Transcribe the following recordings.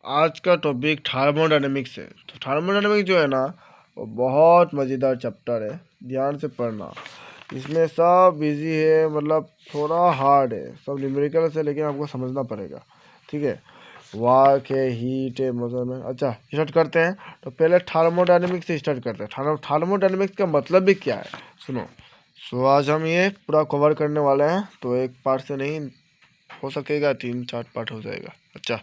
आज का topic thermodynamics है। तो थर्मोडायनेमिक्स जो है ना, वो बहुत मज़ेदार चैप्टर है, ध्यान से पढ़ना। इसमें सब इजी है, मतलब थोड़ा हार्ड है, सब न्यूमेरिकल्स है, लेकिन आपको समझना पड़ेगा। ठीक है, वर्क है, हीट है, मोशन है। अच्छा, स्टार्ट करते हैं। तो पहले थर्मोडायनेमिक्स से स्टार्ट करते हैं। थर्मोडायनेमिक्स का मतलब भी क्या है, सुनो। सो आज हम ये पूरा कवर करने वाले हैं, तो एक पार्ट से नहीं हो सकेगा, 3-4 पार्ट हो जाएगा। अच्छा,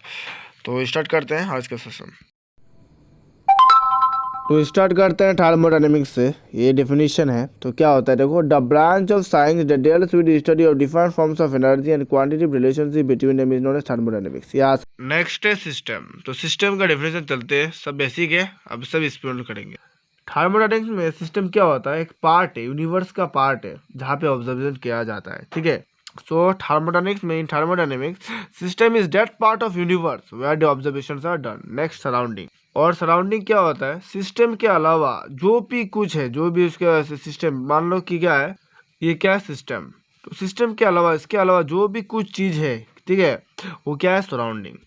तो स्टार्ट करते हैं आज का सेशन। तो स्टार्ट करते हैं थर्मोडायनेमिक्स से। ये डेफिनेशन है। तो क्या होता है, देखो, the branch of science that deals with study of different forms of energy and quantitative relationship between them is known as thermodynamics. या नेक्स्ट है सिस्टम। तो सिस्टम का डेफिनेशन चलते हैं, सब बेसिक है, अब सब एक्सप्लोर करेंगे। थर्मोडायनेमिक्स में सिस्टम क्या होता है, एक पार्ट है, यूनिवर्स का पार्ट है, जहाँ पे ऑब्जर्वेशन किया जाता है। ठीक है, सो थर्मोडायनेमिक्स में, in thermodynamics system is that part of universe where the observations are done. Next, surrounding. और सराउंडिंग क्या होता है, सिस्टम के अलावा जो भी कुछ है, जो भी उसके सिस्टम, मान लो कि क्या है, ये क्या है, सिस्टम। तो सिस्टम के अलावा, इसके अलावा जो भी कुछ चीज़ है, ठीक है, वो क्या है, सराउंडिंग।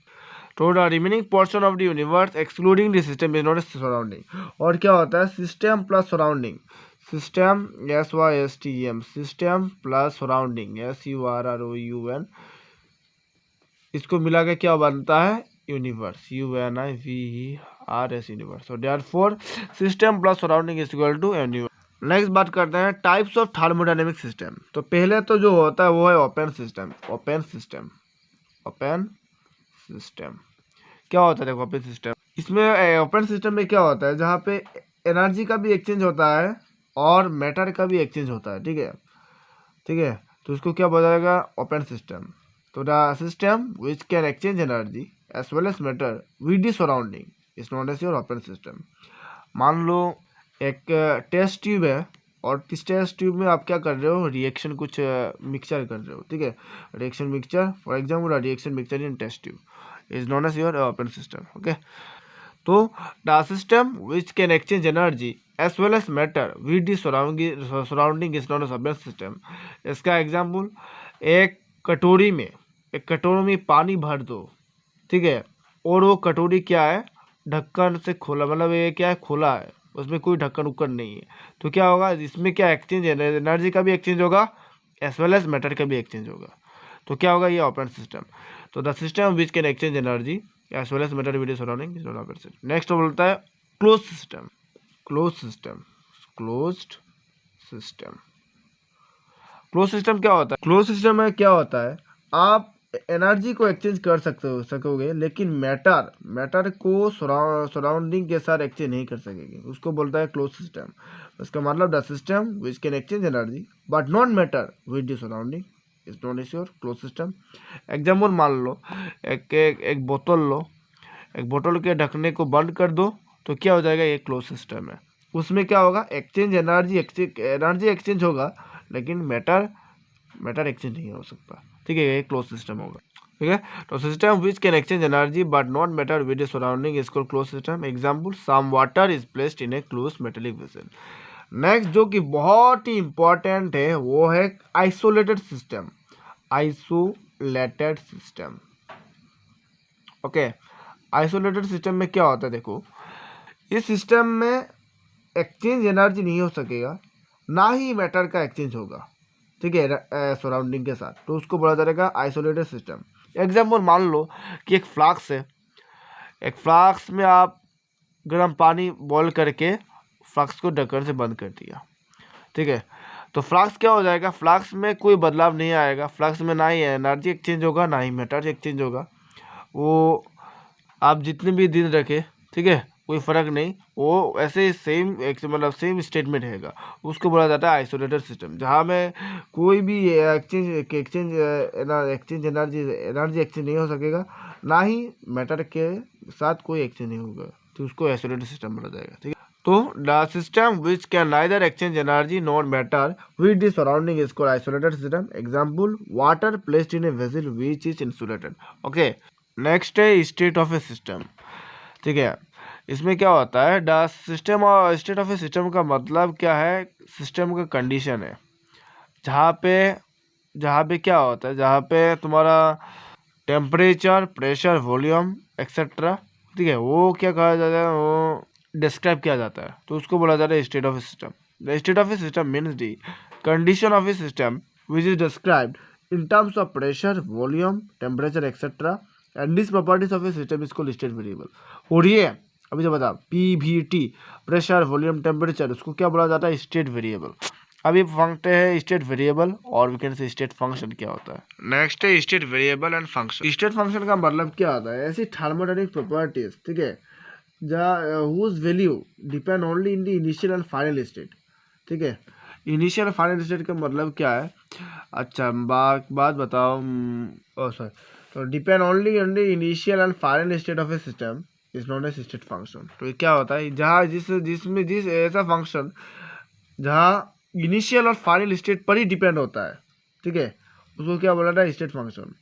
तो the remaining portion of the universe excluding the system is not a surrounding. और क्या होता है, system plus surrounding. System, SYSTEM, system plus surrounding, SURROUN, इसको मिला के क्या बनता है, यूनिवर्स, UNIVERS, यूनिवर्स। तो therefore system plus surrounding is equal to universe. Next बात करते हैं टाइप्स ऑफ थर्मोडायनेमिक सिस्टम। तो पहले तो जो होता है वो है open system. Open system, open system क्या होता है, देखो, ओपन सिस्टम, इसमें ओपन सिस्टम में क्या होता है, जहाँ पे एनर्जी का भी एक्सचेंज होता है और मैटर का भी एक्सचेंज होता है। ठीक है, ठीक है, तो उसको क्या बोला जाएगा, ओपन सिस्टम। तो the system which can exchange energy as well as matter with the surrounding is not as your open system. मान लो एक टेस्ट ट्यूब है, और इस टेस्ट ट्यूब में आप क्या कर रहे हो, रिएक्शन कुछ मिक्सचर कर रहे हो। ठीक है, reaction mixture, for example reaction mixture in test tube is known as your open system. Okay, तो the system which can exchange energy as well as matter with the surrounding is known as open system. इसका example, एक कटोरी में, पानी भर दो, ठीक है, और वो कटोरी क्या है, ढक्कन से खोला, मतलब ये क्या है, खोला है, उसमें कोई ढक्कन उक्कन नहीं है। तो क्या होगा, इसमें क्या एक्सचेंज, एनर्जी का भी एक्सचेंज होगा एज वेल एज मैटर का भी एक्सचेंज होगा। तो क्या होगा, ये ओपन सिस्टम। तो the system which can exchange energy as well as matter with surrounding is not open system. Next बोलता है close system. Close system, closed system. Close system क्या होता है, क्लोज सिस्टम में क्या होता है, आप एनर्जी को एक्सचेंज कर सकोगे, लेकिन मैटर को सराउंडिंग के साथ एक्सचेंज नहीं कर सकेंगे, उसको बोलता है क्लोज सिस्टम। उसका मतलब the system which can exchange energy but not matter with the surrounding is not is your close system. Example मान लो, एक बोतल लो, एक बोतल के ढकने को बंद कर दो, तो क्या हो जाएगा, ये क्लोज सिस्टम है। उसमें क्या होगा, एनर्जी एक्सचेंज होगा, लेकिन मैटर एक्सचेंज नहीं हो सकता। ठीक है, ये क्लोज सिस्टम होगा। ठीक है, तो system which can exchange energy but not matter with the surrounding is called close system. Example, some water is placed in a close metallic vessel. Next, जो कि बहुत ही इंपॉर्टेंट है, वो है isolated system. Isolated system, okay. Isolated system में क्या होता है, देखो, इस सिस्टम में एक्सचेंज एनर्जी नहीं हो सकेगा, ना ही मैटर का एक्सचेंज होगा, ठीक है, सराउंडिंग के साथ। तो उसको बोला जाएगा आइसोलेटेड सिस्टम। एग्जाम्पल मान लो कि एक फ्लास्क है, एक फ्लास्क में आप गर्म पानी बॉईल करके फ्लास्क को ढक्कन से बंद कर दिया। ठीक है, तो फ्लास्क क्या हो जाएगा, फ्लास्क में कोई बदलाव नहीं आएगा, फ्लास्क में ना ही एनर्जी एक्सचेंज होगा, ना ही मैटर एक्सचेंज होगा। वो आप जितने भी दिन रखें, ठीक है, कोई फर्क नहीं, वो ऐसे सेम, मतलब सेम स्टेट में रहेगा। उसको बोला जाता है आइसोलेटेड सिस्टम, जहाँ में कोई भी एक्सचेंज एनर्जी एक्सचेंज नहीं हो सकेगा, ना ही मैटर के साथ कोई एक्सचेंज नहीं होगा, तो उसको आइसोलेटेड सिस्टम बोला जाएगा। ठीक है, तो the system which can neither exchange energy not matter with the surrounding is called isolated system. Example, water placed in a vessel which is insulated. Okay, next है स्टेट ऑफ ए सिस्टम। ठीक है, इसमें क्या होता है, the system और state of a system का मतलब क्या है, सिस्टम का कंडीशन है, जहाँ पे क्या होता है, जहाँ पे तुम्हारा टेम्परेचर, प्रेशर, वॉल्यूम एक्सेट्रा, ठीक है, वो क्या कहा जाता है, वो डिस्क्राइब किया जाता है, तो उसको बोला जाता है state of a system. The state of a system means the condition of a system which is described in terms of pressure, volume, temperature, etc. and these properties of a system is called state variable। और ये अभी जो बता PVT, pressure, volume, temperature, उसको क्या बोला जाता है, स्टेट वेरिएबल। अभी फंक्शन है स्टेट वेरिएबल और we can say state function क्या होता है। नेक्स्ट है state variable and function. State function का मतलब क्या होता है, ऐसी थर्मोडायनेमिक प्रॉपर्टीज, ठीक है, whose value depend only in the initial and final state, ठीक है। इनिशियल फाइनल स्टेट का मतलब क्या है, अच्छा बात बताओ, सॉरी, तो depend only on the initial and final state of a system is known as state function. तो ये क्या होता है, जहाँ जिस ऐसा फंक्शन जहाँ इनिशियल और फाइनल स्टेट पर ही डिपेंड होता है, ठीक है, उसको क्या बोला था, स्टेट फंक्शन।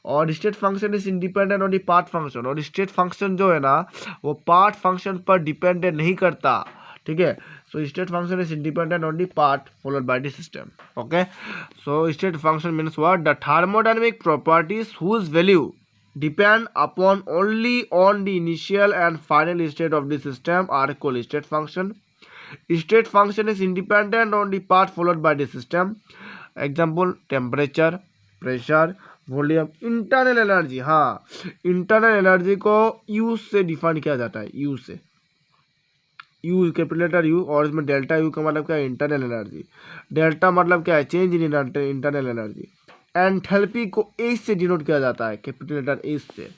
और state function is independent on the part function, और स्टेट फंक्शन जो है ना वो पार्ट फंक्शन पर डिपेंडेंट नहीं करता, ठीक है। So state function is independent on the part followed by the system, okay। So state function means what, the thermodynamic properties whose value depend upon only on the initial and final state of the system are called state function। State function is independent on the part followed by the system। Example, temperature, pressure, volume, internal energy. हाँ, internal energy को you से define किया जाता है, you से, you capital letter you, और इसमें delta U का मतलब क्या है, इंटरनल एनर्जी। डेल्टा मतलब क्या है, change in internal energy. Enthalpy को एच से डिनोट किया जाता है, कैपिटल लेटर एच से।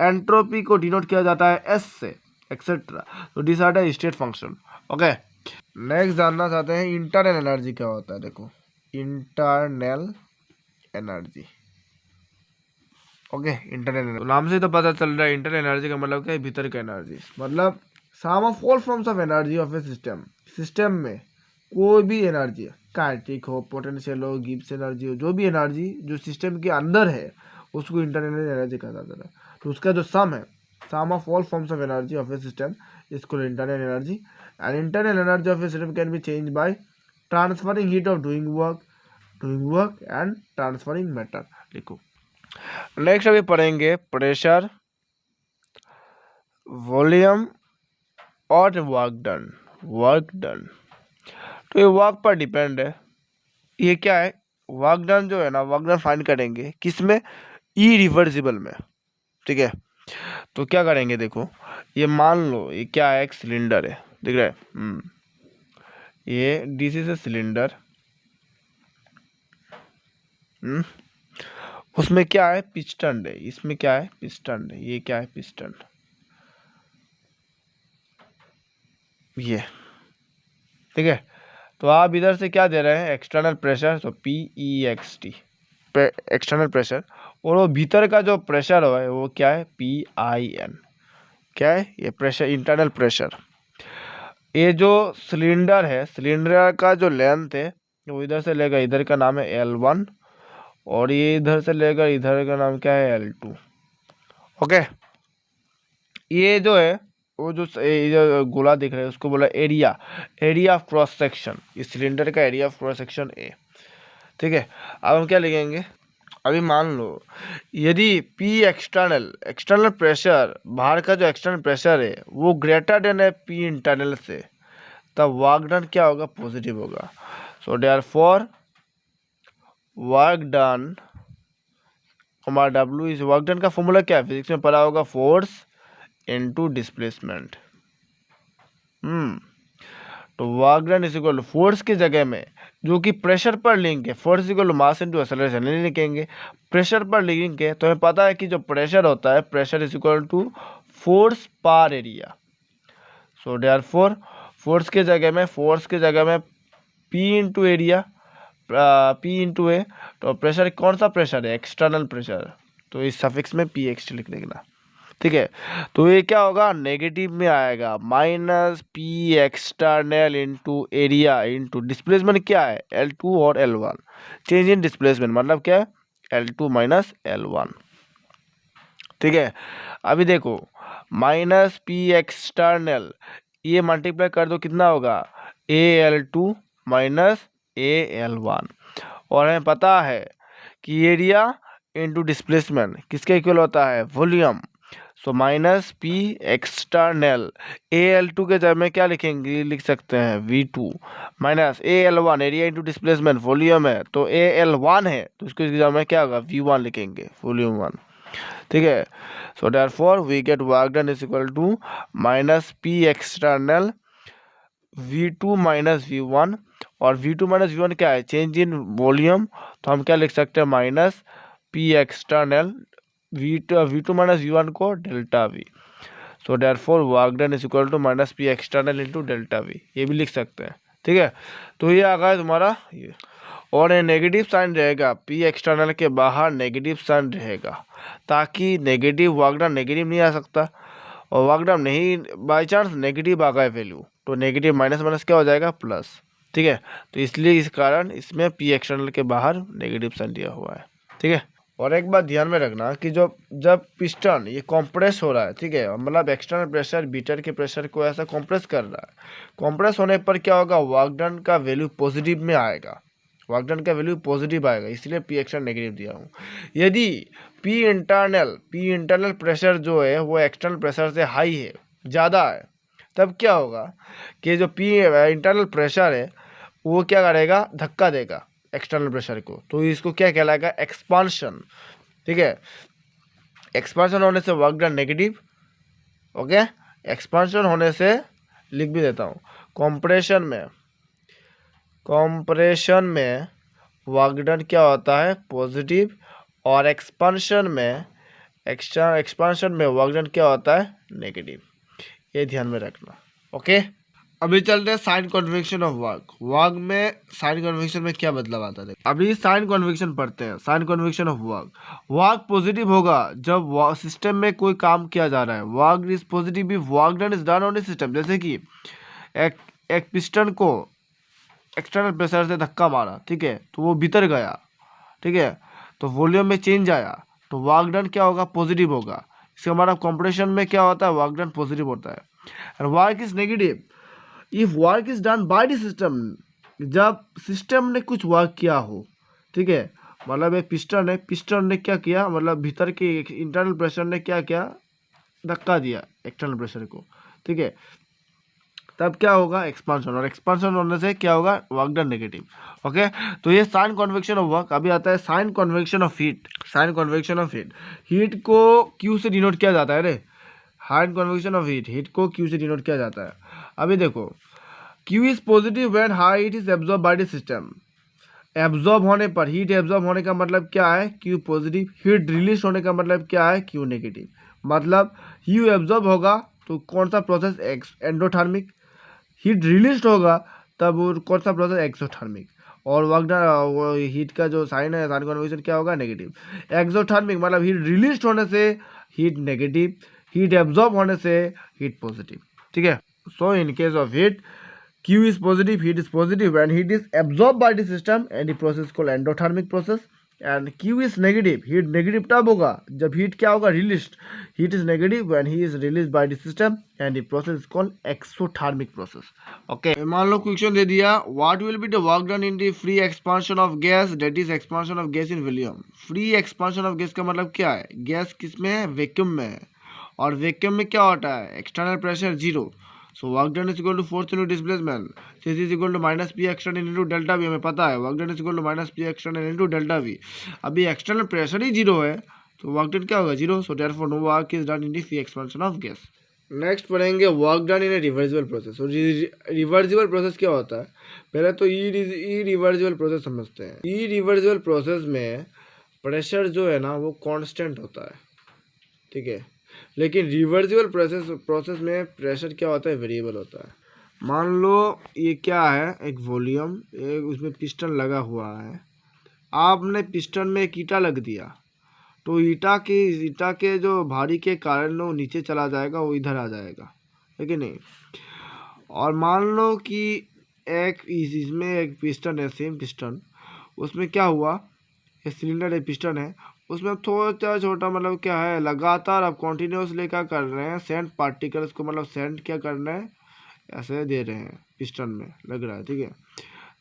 एंट्रोपी को डिनोट किया जाता है एस से, एक्सेट्रा। तो this are the state function, okay. Next जानना चाहते हैं इंटरनल एनर्जी क्या होता है। देखो, internal energy, okay. Internal energy नाम से तो पता चल रहा है, इंटरनल एनर्जी का मतलब क्या है, भीतर का एनर्जी, मतलब sum of all forms of energy of a system. System में कोई भी एनर्जी, काइनेटिक हो, पोटेंशियल हो, गिब्स एनर्जी हो, जो भी एनर्जी जो सिस्टम के अंदर है उसको इंटरनल एनर्जी कहा जाता है। तो उसका जो सम है, sum of all forms of energy of a system इसको internal energy. And internal energy of a system can be change by transferring heat of doing work and transferring matter. लिखो। Next अभी पढ़ेंगे pressure, volume और work done. तो ये work पर depend है। ये क्या है, वर्क डन जो है ना, वर्क डन फाइंड करेंगे किस में, इरिवर्सिबल में, ठीक है। तो क्या करेंगे, देखो, ये मान लो ये क्या है, एक सिलेंडर है, दिख रहा है, ये दिस इज ए सिलेंडर, उसमें क्या है, पिस्टन है, इसमें क्या है, पिस्टन है, ये क्या है, पिस्टन, ये, ठीक है। तो आप इधर से क्या दे रहे हैं, एक्सटर्नल प्रेशर, तो PEXT, एक्सटर्नल प्रेशर, और वो भीतर का जो प्रेशर है वो क्या है, PIN, क्या है, ये प्रेशर, इंटरनल प्रेशर। ये जो सिलेंडर है, सिलेंडर का जो लेंथ है वो इधर से लेकर इधर का नाम है L1, और ये इधर से लेकर इधर का नाम क्या है, L2, ओके। ये जो है वो जो गोला दिख रहा है उसको बोला एरिया ऑफ क्रॉस सेक्शन, इस सिलेंडर का area of cross section A, ठीक है। अब हम क्या लिखेंगे, अभी मान लो यदि P एक्सटर्नल प्रेशर, बाहर का जो एक्सटर्नल प्रेशर है वो ग्रेटर देन है P इंटरनल से, तब वर्क डन क्या होगा, पॉजिटिव होगा। सो देयरफॉर वर्क डन, हमारा W इज, वर्क डन का फॉर्मूला क्या है, फिजिक्स में पढ़ा होगा, फोर्स इनटू डिस्प्लेसमेंट। तो work done is equal to force की जगह में जो कि प्रेशर पर लिंक है, force equal to mass into acceleration नहीं लिखेंगे, प्रेशर पर लिंक है, तो हमें पता है कि जो प्रेशर होता है, pressure is equal to force per area. So therefore force की जगह में P into area, P into A, तो प्रेशर कौन सा प्रेशर है, एक्सटर्नल प्रेशर, तो इस सफिक्स में PXT लिख देना, ठीक है। तो ये क्या होगा, नेगेटिव में आएगा, minus P external into area into displacement क्या है, L2 और L1, चेंज इन डिस्प्लेसमेंट मतलब क्या है, L2 माइनस L1, ठीक है। अभी देखो, माइनस P एक्सटर्नल, ये मल्टीप्लाई कर दो, कितना होगा, AL2 माइनस AL1, और हमें पता है कि एरिया इंटू डिस्प्लेसमेंट किसके इक्वल होता है, volume. So minus P external, A L two के जगह में क्या लिखेंगे, लिख सकते हैं V two minus A L one, area into displacement volume है तो ए एल वन है तो इसको इसकी जगह में क्या होगा, वी वन लिखेंगे, वॉल्यूम वन। ठीक है, so therefore we get work done is equal to minus P external V two minus V one, और V two minus V one क्या है, चेंज इन वॉल्यूम, तो हम क्या लिख सकते हैं, minus P external V two minus V one को delta V. So therefore work done is equal to minus P external into delta V, ये भी लिख सकते हैं। ठीक है, तो ये आ गया तुम्हारा ये, और ये नेगेटिव साइन रहेगा, पी एक्सटर्नल के बाहर नेगेटिव साइन रहेगा ताकि नेगेटिव वर्क डन नेगेटिव नहीं आ सकता, और वर्क डन नहीं बाई चांस नेगेटिव आ गया वैल्यू तो नेगेटिव माइनस माइनस क्या हो जाएगा, प्लस। ठीक है, तो इसलिए इस कारण इसमें पी एक्सटर्नल के बाहर नेगेटिव साइन दिया हुआ है। ठीक है, और एक बात ध्यान में रखना कि जब पिस्टन ये कॉम्प्रेस हो रहा है, ठीक है, मतलब एक्सटर्नल प्रेशर बीटर के प्रेशर को ऐसा कॉम्प्रेस कर रहा है, कॉम्प्रेस होने पर क्या होगा, वर्क डन का वैल्यू पॉजिटिव में आएगा, वर्क डन का वैल्यू पॉजिटिव आएगा, इसलिए पी एक्सटर्नल नेगेटिव दिया हूँ। यदि पी इंटरनल प्रेशर जो है वो एक्सटर्नल प्रेशर से हाई है, ज़्यादा है, तब क्या होगा कि जो पी इंटरनल प्रेशर है वो क्या करेगा, धक्का देगा एक्सटर्नल प्रेशर को, तो इसको क्या कहलाएगा, एक्सपांशन। ठीक है, एक्सपांशन होने से work done negative, okay, expansion होने से लिख भी देता हूँ, कंप्रेशन में वर्क डन क्या होता है, पॉजिटिव, और एक्सपांशन में वर्क डन क्या होता है, नेगेटिव, ये ध्यान में रखना। ओके, अभी चलते हैं साइन कन्वेक्शन ऑफ वर्क में साइन कन्वेक्शन में क्या बदलाव आता है। अभी साइन कन्वेक्शन पढ़ते हैं, sign convection of work positive होगा जब सिस्टम में कोई काम किया जा रहा है, work is positive if work done is done on the system. जैसे कि एक पिस्टन को एक्सटर्नल प्रेशर से धक्का मारा, ठीक है, तो वो भीतर गया, ठीक है, तो वॉल्यूम में चेंज आया, तो वर्क डन क्या होगा, पॉजिटिव होगा। इसका मतलब कंप्रेशन में क्या होता है, वर्क डन पॉजिटिव होता है। And work is negative if work is done by the system, जब सिस्टम ने कुछ वर्क किया हो, ठीक है, मतलब एक पिस्टन ने क्या किया, मतलब भीतर के इंटरनल प्रेशर ने क्या किया, धक्का दिया एक्सटर्नल प्रेशर को, ठीक है, तब क्या होगा, एक्सपांशन, और एक्सपांशन होने से क्या होगा, वर्क डन नेगेटिव। ओके, तो ये साइन कन्वेक्शन ऑफ वर्क। अभी आता है sign convection of heat. Sign convection of heat को क्यू से डिनोट किया जाता है रे, साइन कन्वेक्शन ऑफ हीट को क्यू से डिनोट किया जाता है। अभी देखो, Q is positive when heat is absorb by the system. Absorb होने पर, हीट एब्जॉर्ब होने का मतलब क्या है, क्यू पॉजिटिव। हीट रिलीज होने का मतलब क्या है, क्यू नेगेटिव। मतलब हीट एब्जॉर्ब होगा तो कौन सा प्रोसेस, एंडोथर्मिक। हीट रिलीज होगा तब वो कौन सा प्रोसेस, एक्सोथर्मिक। और वर्क डन हीट का जो साइन है, साइन कन्वेक्शन क्या होगा, नेगेटिव। एक्सोथर्मिक मतलब हीट रिलीज होने से हीट नेगेटिव, हीट एब्जॉर्ब होने से हीट पॉजिटिव। ठीक है, so in case of heat, Q is positive, heat is positive, and heat is absorbed by the system, and the process called endothermic process. And Q is negative, heat negative तब होगा जब heat क्या होगा, released. Heat is negative when heat is released by the system, and the process is called exothermic process. Okay, मान लो question दे दिया, what will be the work done in the free expansion of gas, that is expansion of gas in volume. Free expansion of gas का मतलब क्या है, gas किस में है, vacuum में है, और वैक्यूम में क्या होता है, external pressure zero. So work done is equal to force into displacement, this is equal to minus P external into delta V. हमें पता है work done is equal to minus P external into delta V. अभी external pressure ही zero है तो work done क्या होगा, zero. So therefore no work is done in the free expansion of gas. Next पढ़ेंगे work done in A reversible process. और reversible process क्या होता है, पहले तो ई रिवर्सिबल प्रोसेस समझते हैं। ई रिवर्सिबल प्रोसेस में प्रेशर जो है ना वो कांस्टेंट होता है, ठीक है, लेकिन रिवर्सिबल प्रोसेस में प्रेशर क्या होता है, वेरिएबल होता है। मान लो ये क्या है, एक वॉल्यूम, एक उसमें पिस्टन लगा हुआ है, आपने पिस्टन में एक ईंटा लग दिया तो ईंटा के जो भारी के कारण वो नीचे चला जाएगा, वो इधर आ जाएगा, है कि नहीं। और मान लो कि इसमें एक पिस्टन है, सेम पिस्टन, उसमें क्या हुआ, ये सिलेंडर है, पिस्टन है, उसमें थोड़ा छोटा मतलब क्या है, लगातार आप कॉन्टिन्यूसली क्या कर रहे हैं, सैंड पार्टिकल्स को, मतलब सैंड क्या कर रहे हैं, ऐसे दे रहे हैं, पिस्टन में लग रहा है, ठीक है।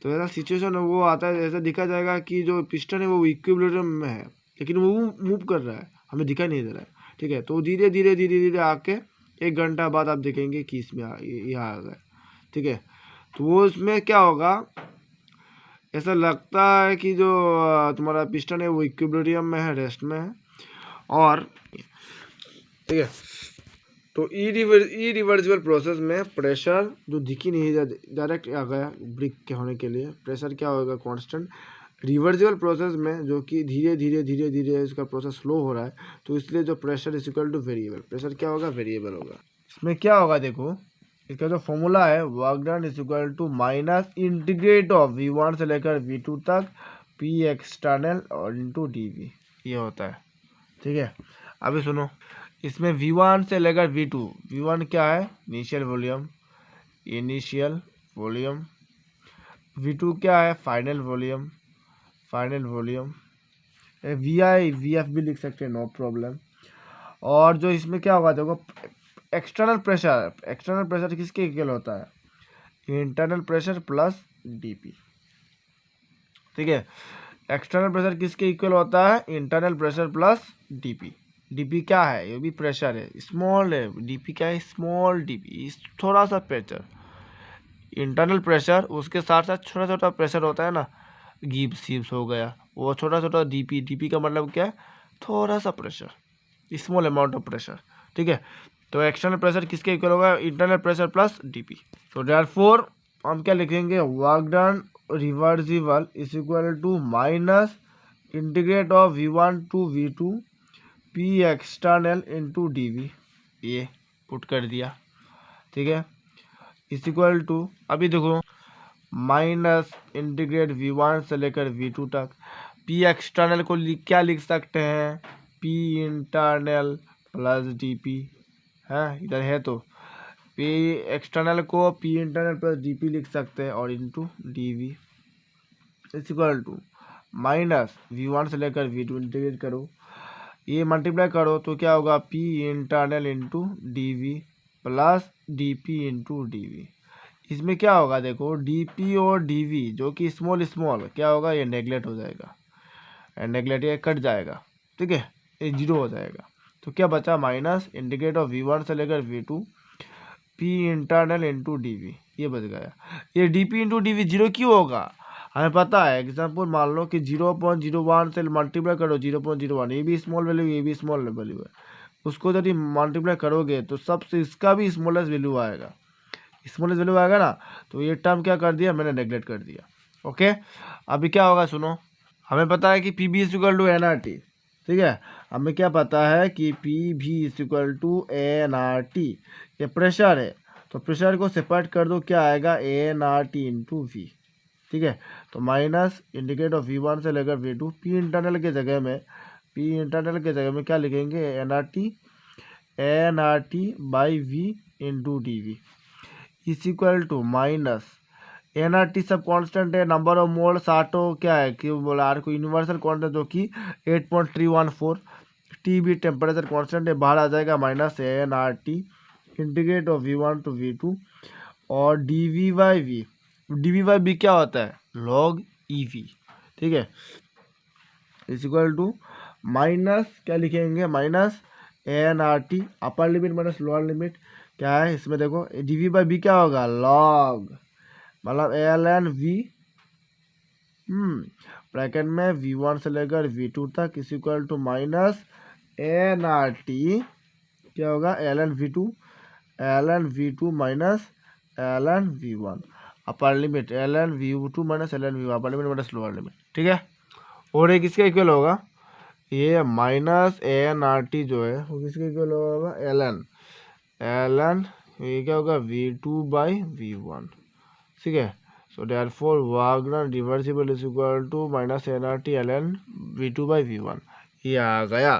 तो ऐसा सिचुएशन वो आता है, ऐसा दिखा जाएगा कि जो पिस्टन है वो इक्विलिब्रियम में है, लेकिन वो मूव कर रहा है, हमें दिखाई नहीं दे रहा है, ठीक है। तो धीरे धीरे धीरे धीरे आके 1 घंटा बाद आप देखेंगे कि इसमें यहाँ आ गए, ठीक है। तो वो उसमें क्या होगा, ऐसा लगता है कि जो तुम्हारा पिस्टन है वो इक्विलिब्रियम में है, रेस्ट में है, और ठीक है। तो इरिवर्सिबल प्रोसेस में प्रेशर जो दिख ही नहीं डायरेक्ट आ गया ब्रिक के होने के लिए, प्रेशर क्या होगा, कांस्टेंट। रिवर्सिबल प्रोसेस में जो कि धीरे धीरे धीरे धीरे इसका प्रोसेस स्लो हो रहा है, तो इसलिए जो pressure is equal two variable, pressure क्या होगा, वेरिएबल होगा। इसमें क्या होगा देखो, इसका जो फॉर्मूला है work done is equal to minus integrate of V1 से लेकर V2 तक P एक्सटर्नल और इंटू dV, ये होता है, ठीक है। अभी सुनो, इसमें V1 से लेकर V2, V1 क्या है, इनिशियल वॉल्यूम, V2 क्या है, फाइनल वॉल्यूम, VI VF भी लिख सकते हैं, नो प्रॉब्लम। और जो इसमें क्या होगा देखो, एक्सटर्नल प्रेशर किसके इक्वल होता है, इंटरनल प्रेशर प्लस dP, ठीक है। एक्सटर्नल प्रेशर किसके इक्वल होता है, internal pressure plus dP। dP क्या है, ये भी प्रेशर है, स्मॉल है, dP क्या है, स्मॉल dP, थोड़ा सा प्रेशर। इंटरनल प्रेशर उसके साथ साथ छोटा छोटा प्रेशर होता है ना, गिब्स सिब्स हो गया, वो छोटा छोटा dP का मतलब क्या है, थोड़ा सा pressure, small amount of pressure, ठीक है। तो एक्सटर्नल प्रेशर किसके इक्वल होगा, इंटरनल प्रेशर प्लस dP। तो देयरफॉर हम क्या लिखेंगे, work done reversible is equal to minus integrate of V1 to V2 P external into dV, ये पुट कर दिया, ठीक है, इज इक्वल टू, अभी देखो माइनस इंटीग्रेट V1 से लेकर V2 तक, P एक्सटर्नल को क्या लिख सकते हैं, P इंटरनल प्लस dP है, इधर है तो P एक्सटर्नल को P इंटरनल प्लस dP लिख सकते हैं, और into dV is equal to minus V1 से लेकर V2 इंटीग्रेट करो, ये मल्टीप्लाई करो तो क्या होगा, P internal into dV plus dP into dV। इसमें क्या होगा देखो, dP और dV जो कि स्मॉल क्या होगा, ये नेगलेक्ट हो जाएगा, नेगलेक्ट ये कट जाएगा, ठीक है, ये जीरो हो जाएगा। तो क्या बचा, माइनस इंटीग्रेट ऑफ V1 से लेकर V2 P internal into dV, ये बच गया। ये dP इंटू dV जीरो क्यों होगा, हमें पता है, एग्जाम्पल मान लो कि 0.01 से मल्टीप्लाई करो 0.01, ये भी स्मॉल वैल्यू, ये भी स्मॉल वैल्यू है, उसको यदि मल्टीप्लाई करोगे तो सबसे इसका भी स्मॉलेस्ट वैल्यू आएगा, स्मॉलेस्ट वैल्यू आएगा ना, तो ये टर्म क्या कर दिया, मैंने नेगलेक्ट कर दिया, ओके। अभी क्या होगा सुनो, हमें पता है कि PB is equal to nRT, ठीक है, हमें क्या पता है कि PB is equal to nRT, ये प्रेशर है, तो प्रेशर को सेपरेट कर दो, क्या आएगा, nRT इंटू V, ठीक है। तो माइनस इंटीग्रेट ऑफ V1 से लेकर V2, P इंटरनल के जगह में क्या लिखेंगे, nRT by V into dV is equal to minus nRT सब कांस्टेंट है, नंबर ऑफ मोल साटो क्या है कि बोला आर को यूनिवर्सल कांस्टेंट जो कि 8.314, T भी टेम्परेचर कांस्टेंट है, बाहर आ जाएगा, minus nRT integrate of V1 to V2 और dV बाई V क्या होता है, log EV, ठीक है, इज इक्वल टू माइनस क्या लिखेंगे, माइनस nRT अपर लिमिट माइनस लोअर लिमिट, क्या है इसमें देखो, dV बाई V क्या होगा, log मतलब ln V ब्रैकेट में V1 से लेकर V2 तक is equal to minus nRT क्या होगा, ln V2 माइनस ln V1 upper limit, ln V2 माइनस ln V1 upper limit minus lower limit, ठीक है। और ये किसका इक्वल होगा, ये माइनस nRT जो है वो किसके इक्वल होगा, ln ये क्या होगा, V2 बाई V1, ठीक है। So therefore work done reversible is equal to minus nRT ln V2 by V1, ये आ गया,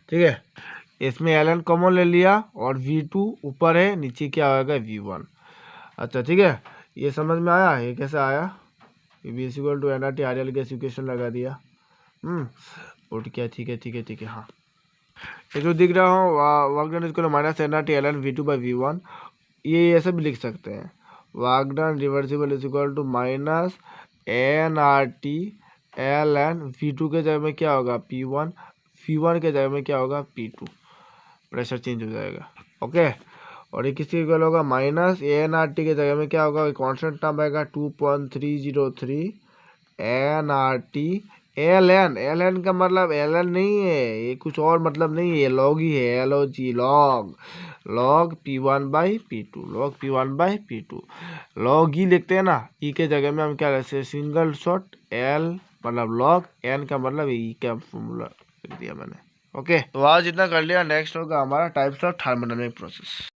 ठीक है। इसमें ln कॉमन ले लिया और V2 ऊपर है, नीचे क्या आएगा, V1, अच्छा, ठीक है, ये समझ में आया, ये कैसे आया, V is equal to nRT RL के इक्वेशन लगा दिया, उठ क्या, ठीक है, हाँ, ये जो दिख रहा हो work done is equal to minus nRT ln V2 by V1, ये ऐसे भी लिख सकते हैं, work done reversible is equal to minus nRT l n, V2 के जगह में क्या होगा P1, V1 के जगह में क्या होगा P2, प्रेशर चेंज हो जाएगा। ओके, और ये किसी इक्वल होगा माइनस ANRT के जगह में क्या होगा, कांस्टेंट टर्म आएगा 2.303 ANRT एल एन का मतलब एल नहीं है, ये कुछ और मतलब नहीं है, ये लॉग ही है, LOG, लॉग P1/P2, लॉग ही लिखते हैं ना, ई के जगह में हम क्या करते हैं सिंगल शॉट एल मतलब लॉग, एन का मतलब ई का फॉर्मूला लिख दिया मैंने। ओके, तो आज इतना कर लिया। नेक्स्ट होगा हमारा टाइप्स ऑफ थर्मोडायनेमिक प्रोसेस।